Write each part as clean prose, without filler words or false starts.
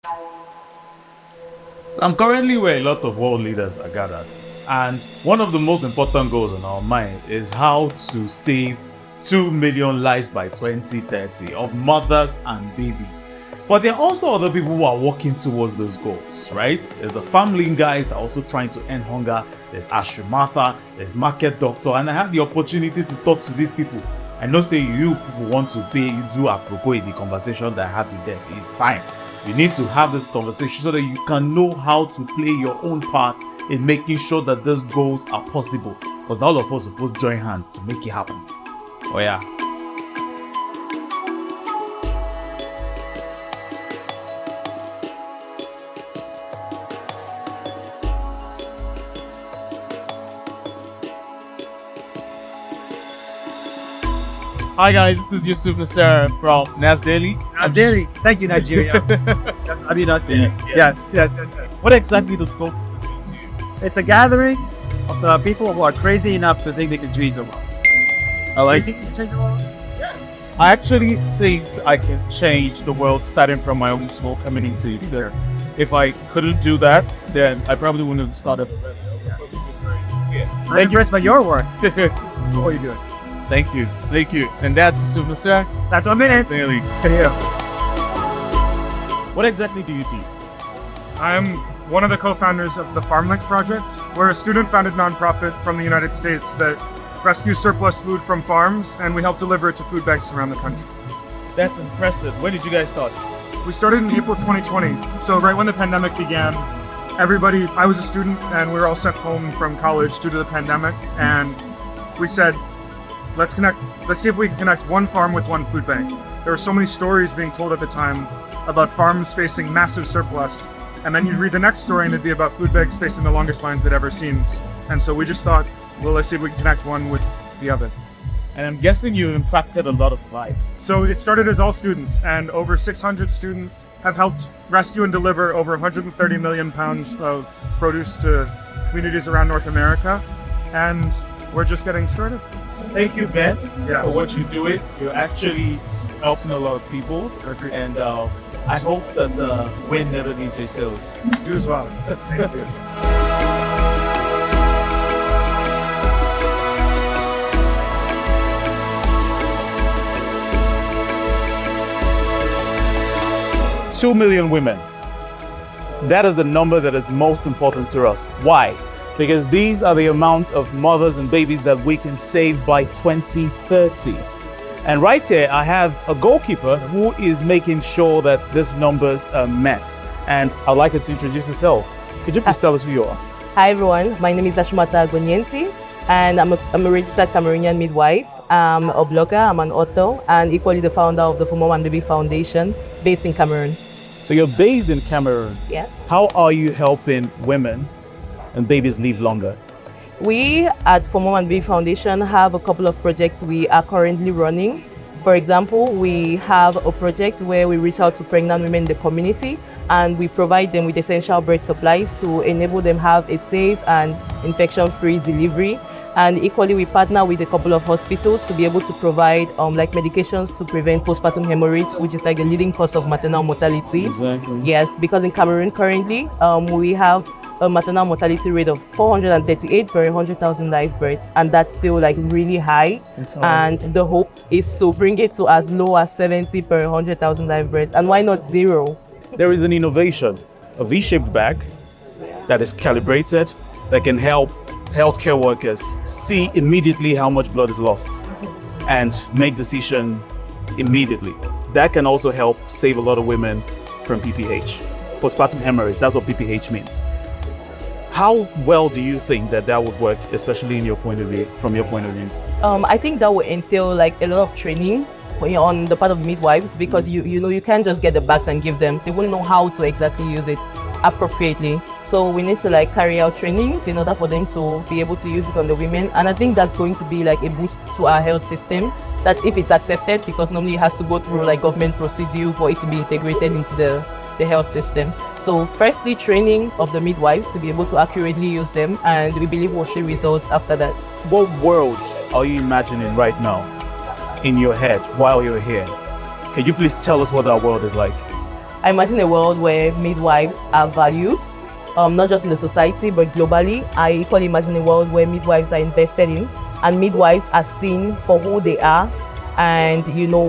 So I'm currently where a lot of world leaders are gathered, and one of the most important goals on our mind is how to save 2 million lives by 2030 of mothers and babies. But there are also other people who are working towards those goals, right? There's the family guys that are also trying to end hunger. There's Ashrimata, there's Market Doctor, and I had the opportunity to talk to these people. I know say you people want to pay, you do apropos in the conversation that I had with them. It's fine. You need to have this conversation so that you can know how to play your own part in making sure that these goals are possible. Because all of us are supposed to join hands to make it happen. Oh yeah. Hi guys, this is Yusuf Nasser from Nas Daily. Nas Daily. Thank you, Nigeria. I mean, not there. Yes. What exactly does Goalkeepers mean to you? It's a gathering of the people who are crazy enough to think they can change the world. I like You think you can change the world? I actually think I can change the world starting from my own small community. If I couldn't do that, then I probably wouldn't have started. I'm impressed by your work. What are you doing? Thank you. And that's Yusuf Nasser. That's 1 minute. Daily. Yeah. What exactly do you teach? I'm one of the co-founders of the FarmLink Project. We're a student-founded nonprofit from the United States that rescues surplus food from farms, and we help deliver it to food banks around the country. That's impressive. When did you guys start? We started in April 2020, so right when the pandemic began, I was a student, and we were all sent home from college due to the pandemic, and we said, let's see if we can connect one farm with one food bank. There were so many stories being told at the time about farms facing massive surplus, and then you'd read the next story and it'd be about food banks facing the longest lines they'd ever seen. And so we just thought, well, let's see if we can connect one with the other. And I'm guessing you impacted a lot of lives. So it started as all students, and over 600 students have helped rescue and deliver over 130 million pounds of produce to communities around North America, and we're just getting started. Thank you, Ben, Yes. for what you're doing. You're actually helping a lot of people, and I hope that the wind never leaves your sails. You as well. Thank you. Two million women. That is the number that is most important to us. Why? Because these are the amount of mothers and babies that we can save by 2030. And right here, I have a goalkeeper who is making sure that these numbers are met. And I'd like her to introduce herself. Could you please tell us who you are? Hi everyone, my name is Ashrimata and I'm a registered Cameroonian midwife. I'm a blogger, I'm an author, and equally the founder of the For Mom and Baby Foundation based in Cameroon. So you're based in Cameroon. Yes. How are you helping women and babies live longer? We at For Mom and Baby Foundation have a couple of projects we are currently running. For example, we have a project where we reach out to pregnant women in the community and we provide them with essential birth supplies to enable them have a safe and infection-free delivery. And equally, we partner with a couple of hospitals to be able to provide like medications to prevent postpartum hemorrhage, which is like the leading cause of maternal mortality. Exactly. Yes, because in Cameroon currently, we have a maternal mortality rate of 438 per 100,000 live births, and that's still like really high. And the hope is to bring it to as low as 70 per 100,000 live births, and why not 0? There is an innovation, a V-shaped bag that is calibrated, that can help healthcare workers see immediately how much blood is lost and make decision immediately. That can also help save a lot of women from PPH, postpartum hemorrhage. That's what PPH means. How well do you think that would work, especially in your point of view, from your point of view? I think that will entail like a lot of training on the part of midwives, because you can't just get the bags and give them. They won't know how to exactly use it appropriately. So we need to like carry out trainings in order for them to be able to use it on the women. And I think that's going to be like a boost to our health system, that if it's accepted, because normally it has to go through like government procedure for it to be integrated into the health system. So firstly, training of the midwives to be able to accurately use them, and we believe we'll see results after that. What world are you imagining right now in your head while you're here? Can you please tell us what that world is like? I imagine a world where midwives are valued, not just in the society, but globally. I equally imagine a world where midwives are invested in and midwives are seen for who they are and,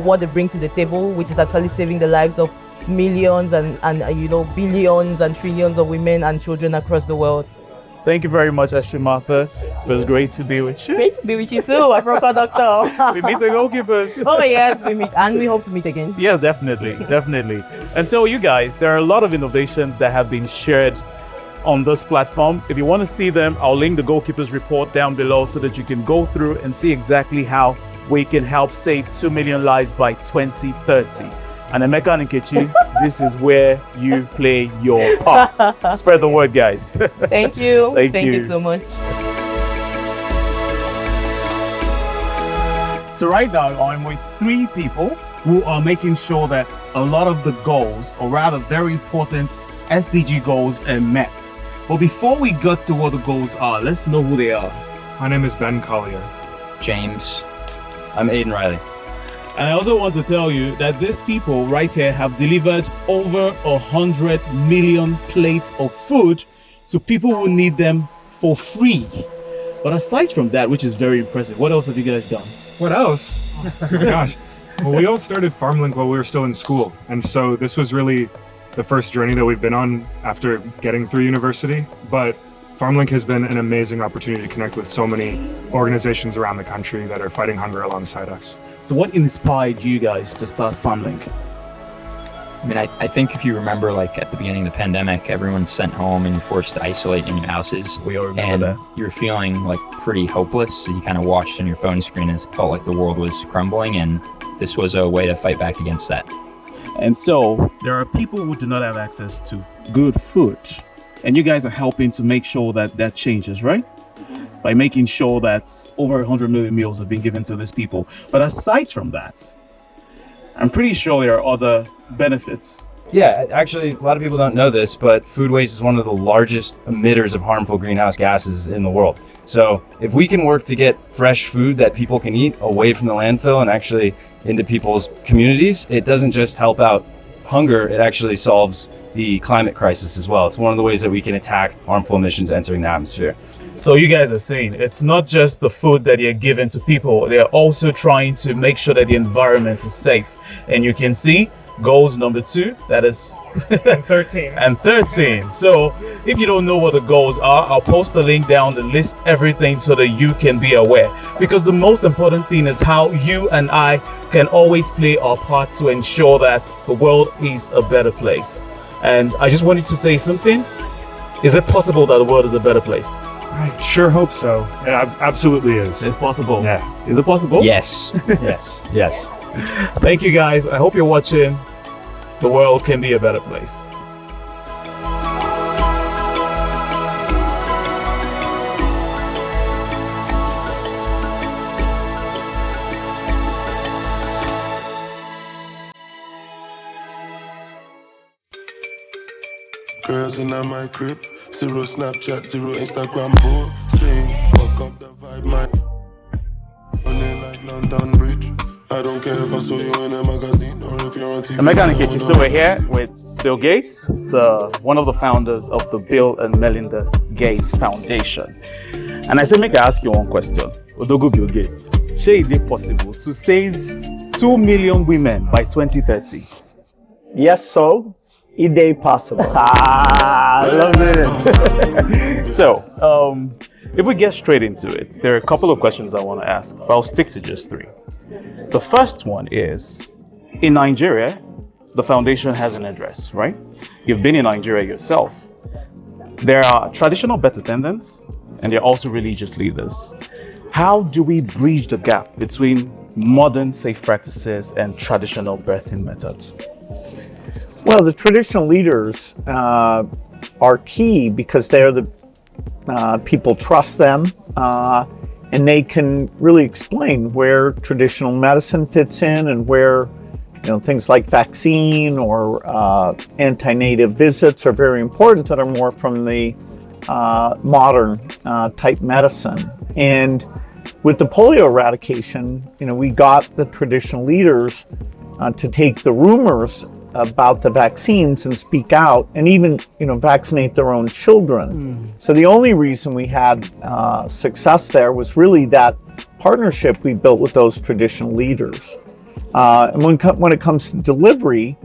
what they bring to the table, which is actually saving the lives of millions and billions and trillions of women and children across the world. Thank you very much, Martha. It was great to be with you. Great to be with you too, Africa Doctor. We meet the goalkeepers. Oh yes, we meet and we hope to meet again. Yes, definitely. And so you guys, there are a lot of innovations that have been shared on this platform. If you want to see them, I'll link the Goalkeepers report down below so that you can go through and see exactly how we can help save 2 million lives by 2030. And Emeka and Nkechi, this is where you play your part. Spread the word, guys. Thank you. Thank you you so much. So right now, I'm with 3 people who are making sure that a lot of the goals, or rather very important SDG goals, are met. But before we get to what the goals are, let's know who they are. My name is Ben Collier. James. I'm Aiden Riley. And I also want to tell you that these people right here have delivered over 100 million plates of food to people who need them for free. But aside from that, which is very impressive, what else have you guys done? What else? Oh my gosh. Well, we all started FarmLink while we were still in school. And so this was really the first journey that we've been on after getting through university. But FarmLink has been an amazing opportunity to connect with so many organizations around the country that are fighting hunger alongside us. So what inspired you guys to start FarmLink? I mean, I think if you remember, at the beginning of the pandemic, everyone's sent home and you're forced to isolate in your houses. We all remember and you're feeling pretty hopeless. You kind of watched on your phone screen as it felt like the world was crumbling, and this was a way to fight back against that. And so there are people who do not have access to good food. And you guys are helping to make sure that that changes, right? By making sure that over 100 million meals have been given to these people. But aside from that, I'm pretty sure there are other benefits. Yeah, actually, a lot of people don't know this, but food waste is one of the largest emitters of harmful greenhouse gases in the world. So if we can work to get fresh food that people can eat away from the landfill and actually into people's communities, it doesn't just help out hunger, it actually solves the climate crisis as well. It's one of the ways that we can attack harmful emissions entering the atmosphere. So you guys are saying it's not just the food that you're giving to people, they're also trying to make sure that the environment is safe. And you can see goals number 2, that is And 13. and 13. So if you don't know what the goals are, I'll post a link down to list everything so that you can be aware. Because the most important thing is how you and I can always play our part to ensure that the world is a better place. And I just wanted to say something. Is it possible that the world is a better place? I sure hope so. It absolutely is. It's possible. Yeah. Is it possible? Yes. Yes. Thank you guys. I hope you're watching. The world can be a better place. Girls in my crib, 0 Snapchat, 0 Instagram, posting. Fuck up the vibe, man. Running like London Bridge. I don't care if I saw you in a magazine or if you're on TV. Emeka and Nkechi, so we're here with Bill Gates, one of the founders of the Bill and Melinda Gates Foundation. And I said, make I ask you one question. Odogo Bill Gates, is it possible to save 2 million women by 2030? Yes, so it is possible. I love it. So, if we get straight into it, there are a couple of questions I want to ask, but I'll stick to just 3. The first one is, in Nigeria, the foundation has an address, right? You've been in Nigeria yourself. There are traditional birth attendants, and there are also religious leaders. How do we bridge the gap between modern safe practices and traditional birthing methods? Well, the traditional leaders are key because they're the people trust them, and they can really explain where traditional medicine fits in and where things like vaccine or antenatal visits are very important that are more from the modern type medicine. And with the polio eradication, we got the traditional leaders to take the rumors about the vaccines and speak out, and even vaccinate their own children. So the only reason we had success there was really that partnership we built with those traditional leaders. And when it comes to delivery,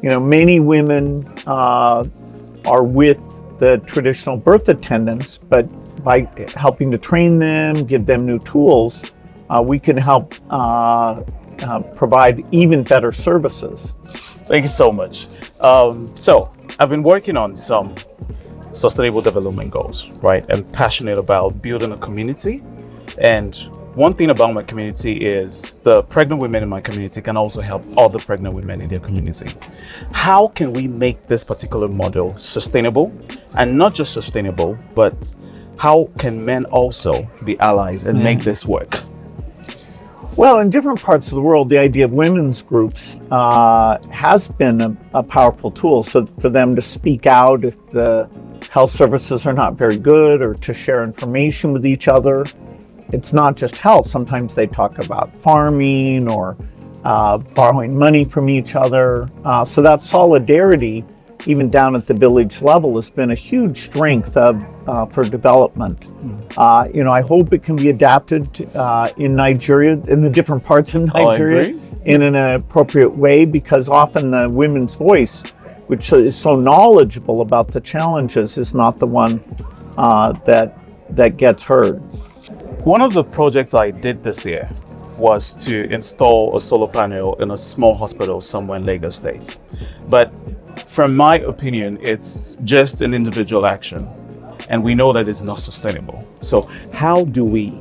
many women are with the traditional birth attendants, but by helping to train them, give them new tools, we can help provide even better services. Thank you so much. So I've been working on some sustainable development goals, right? I'm passionate about building a community. And one thing about my community is the pregnant women in my community can also help other pregnant women in their community. How can we make this particular model sustainable? And not just sustainable, but how can men also be allies and make this work? Well, in different parts of the world, the idea of women's groups has been a powerful tool. So for them to speak out if the health services are not very good, or to share information with each other. It's not just health. Sometimes they talk about farming or borrowing money from each other. So that solidarity, even down at the village level, has been a huge strength for development. I hope it can be adapted in Nigeria, in the different parts of Nigeria, in an appropriate way, because often the women's voice, which is so knowledgeable about the challenges, is not the one that gets heard. One of the projects I did this year was to install a solar panel in a small hospital somewhere in Lagos State. But from my opinion, it's just an individual action, and we know that it's not sustainable. So how do we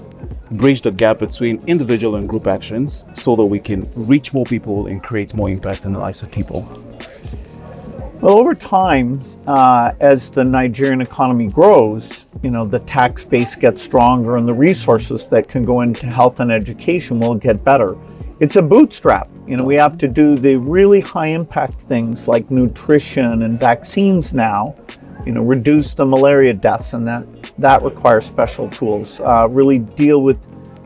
bridge the gap between individual and group actions so that we can reach more people and create more impact in the lives of people? Well, over time, as the Nigerian economy grows, the tax base gets stronger and the resources that can go into health and education will get better. It's a bootstrap. We have to do the really high impact things like nutrition and vaccines now, reduce the malaria deaths, and that requires special tools. Really deal with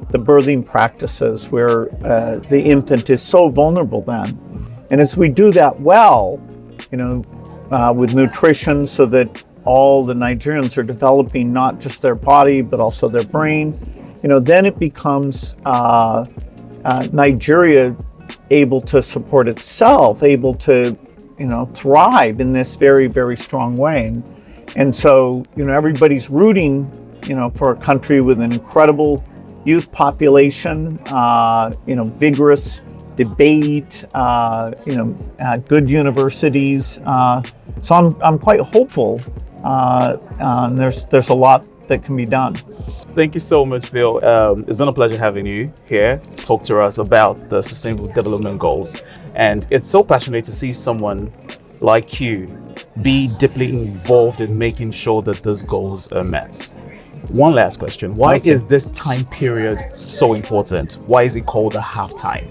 the birthing practices where the infant is so vulnerable then. And as we do that well, with nutrition, so that all the Nigerians are developing not just their body, but also their brain, then it becomes Nigeria able to support itself, able to, thrive in this very, very strong way. And so, everybody's rooting, for a country with an incredible youth population, vigorous debate, good universities. So I'm quite hopeful. And there's a lot that can be done. Thank you so much, Bill. It's been a pleasure having you here talk to us about the Sustainable Development Goals. And it's so passionate to see someone like you be deeply involved in making sure that those goals are met. One last question. Why is this time period so important? Why is it called a halftime?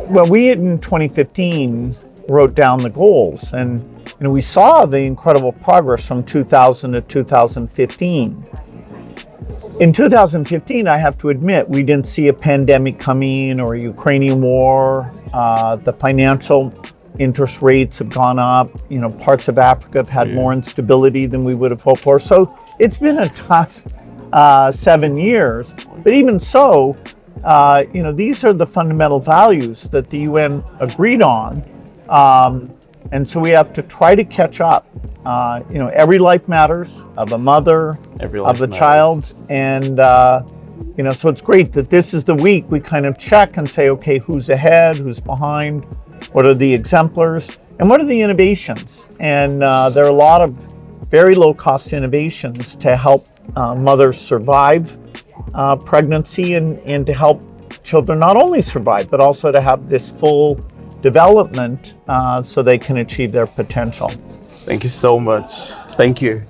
Well, we in 2015 wrote down the goals, and we saw the incredible progress from 2000 to 2015. In 2015, I have to admit, we didn't see a pandemic coming or a Ukrainian war. The financial interest rates have gone up. Parts of Africa have had more instability than we would have hoped for. So it's been a tough 7 years. But even so, these are the fundamental values that the UN agreed on. And so we have to try to catch up. Every life matters, of a mother, of the child. And, so it's great that this is the week we kind of check and say, okay, who's ahead, who's behind, what are the exemplars, and what are the innovations? And there are a lot of very low-cost innovations to help mothers survive pregnancy and to help children not only survive, but also to have this full development so they can achieve their potential. Thank you so much. Thank you.